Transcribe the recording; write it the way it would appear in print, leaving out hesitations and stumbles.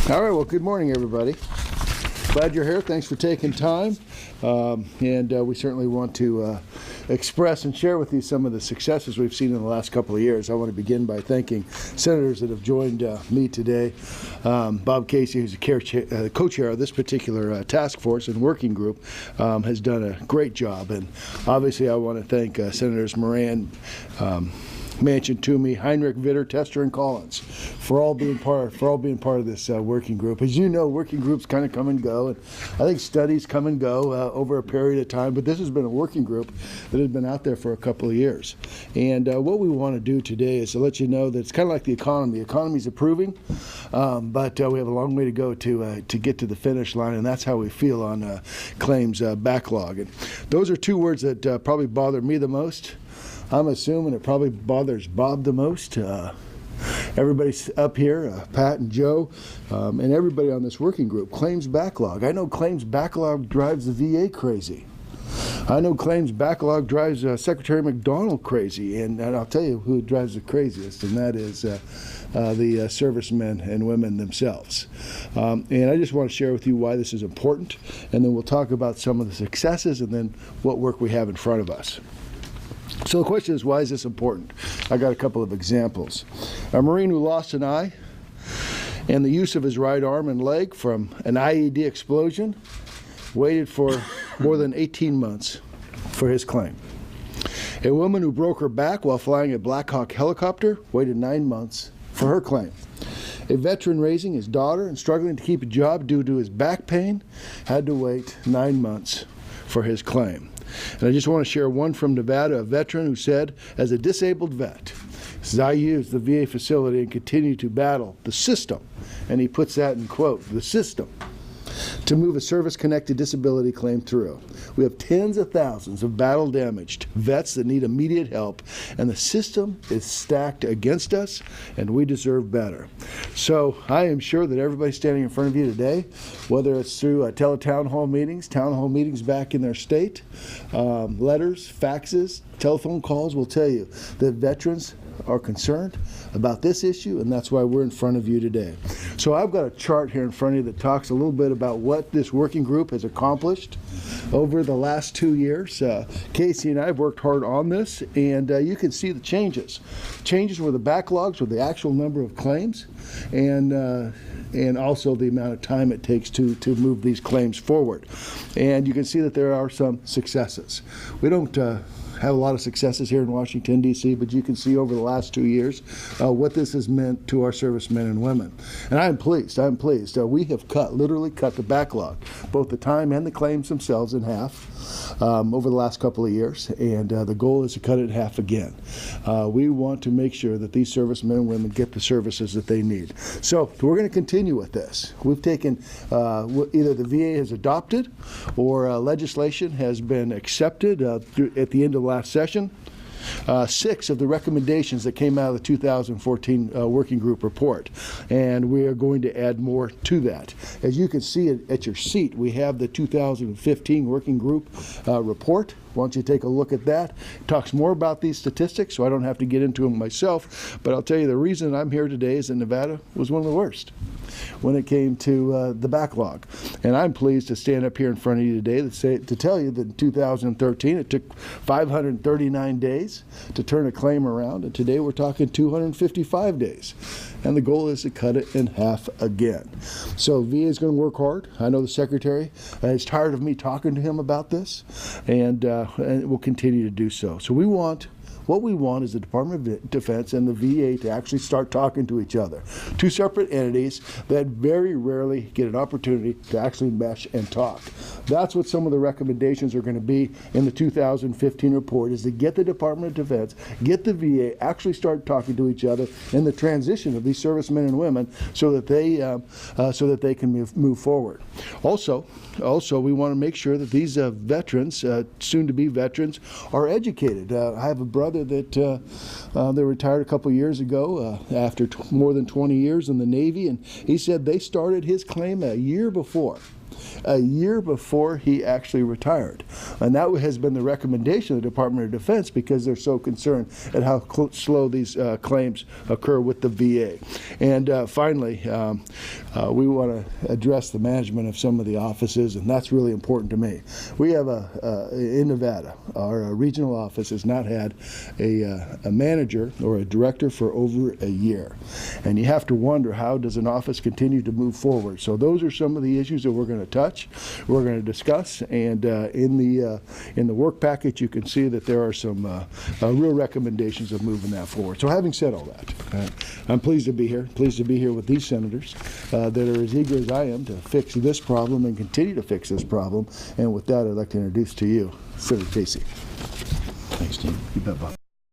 All right, well, good morning, everybody. Glad you're here. Thanks for taking time. We certainly want to express and share with you some of the successes we've seen in the last couple of years. I want to begin by thanking senators that have joined me today. Bob Casey, who's the co-chair of this particular task force and working group, has done a great job. And obviously, I want to thank Senators Moran, Manchin, Toomey, Heinrich, Vitter, Tester, and Collins for all being part of this working group. As you know, working groups kind of come and go, and I think studies come and go over a period of time. But this has been a working group that has been out there for a couple of years. And what we want to do today is to let you know that it's kind of like the economy. The economy's improving, but we have a long way to go to get to the finish line, and that's how we feel on claims backlog. And those are two words that probably bother me the most. I'm assuming it probably bothers Bob the most. Everybody's up here, Pat and Joe, and everybody on this working group. Claims backlog. I know claims backlog drives the VA crazy. I know claims backlog drives Secretary McDonald crazy, and I'll tell you who drives the craziest, and that is the servicemen and women themselves. And I just want to share with you why this is important, and then we'll talk about some of the successes and then what work we have in front of us. So the question is, why is this important? I got a couple of examples. A Marine who lost an eye and the use of his right arm and leg from an IED explosion waited for more than 18 months for his claim. A woman who broke her back while flying a Black Hawk helicopter waited 9 months for her claim. A veteran raising his daughter and struggling to keep a job due to his back pain had to wait 9 months for his claim. And I just want to share one from Nevada, a veteran who said, as a disabled vet, says, I use the VA facility and continue to battle the system, and he puts that in quote, the system, to move a service-connected disability claim through. We have tens of thousands of battle-damaged vets that need immediate help, and the system is stacked against us, and we deserve better. So I am sure that everybody standing in front of you today, whether it's through town hall meetings back in their state, letters, faxes, telephone calls, will tell you that veterans are concerned about this issue, and that's why we're in front of you today. So I've got a chart here in front of you that talks a little bit about what this working group has accomplished over the last 2 years. Casey and I have worked hard on this, and you can see the changes. Changes were the backlogs, with the actual number of claims, and also the amount of time it takes to move these claims forward. And you can see that there are some successes. We don't have a lot of successes here in Washington, D.C., but you can see over the last 2 years what this has meant to our servicemen and women. And I'm pleased. We have literally cut the backlog, both the time and the claims themselves, in half over the last couple of years, and the goal is to cut it in half again. We want to make sure that these servicemen and women get the services that they need. So we're going to continue with this. We've taken, either the VA has adopted or legislation has been accepted at the end of last session. 6 of the recommendations that came out of the 2014 working group report, and we are going to add more to that. As you can see at your seat, we have the 2015 working group report. Why don't you take a look at that? It talks more about these statistics, so I don't have to get into them myself, but I'll tell you the reason I'm here today is that Nevada was one of the worst when it came to the backlog. And I'm pleased to stand up here in front of you today to tell you that in 2013 it took 539 days to turn a claim around, and today we're talking 255 days. And the goal is to cut it in half again. So VA is going to work hard. I know the Secretary is tired of me talking to him about this, and will continue to do so. So what we want is the Department of Defense and the VA to actually start talking to each other. Two separate entities that very rarely get an opportunity to actually mesh and talk. That's what some of the recommendations are going to be in the 2015 report, is to get the Department of Defense, get the VA, actually start talking to each other in the transition of these servicemen and women so that they can move forward. Also, we want to make sure that these veterans, soon-to-be veterans, are educated. I have a brother that they retired a couple years ago after more than 20 years in the Navy, and he said they started his claim a year before a year before he actually retired. And that has been the recommendation of the Department of Defense because they're so concerned at how slow these claims occur with the VA. And finally, we want to address the management of some of the offices, and that's really important to me. We have in Nevada, our regional office has not had a manager or a director for over a year. And you have to wonder, how does an office continue to move forward? So those are some of the issues that we're going to touch, we're going to discuss, and in the work package you can see that there are some real recommendations of moving that forward. So having said all that, I'm pleased to be here with these senators that are as eager as I am to fix this problem and continue to fix this problem. And with that, I'd like to introduce to you Senator Casey. Thanks, Tim. You bet, Bob.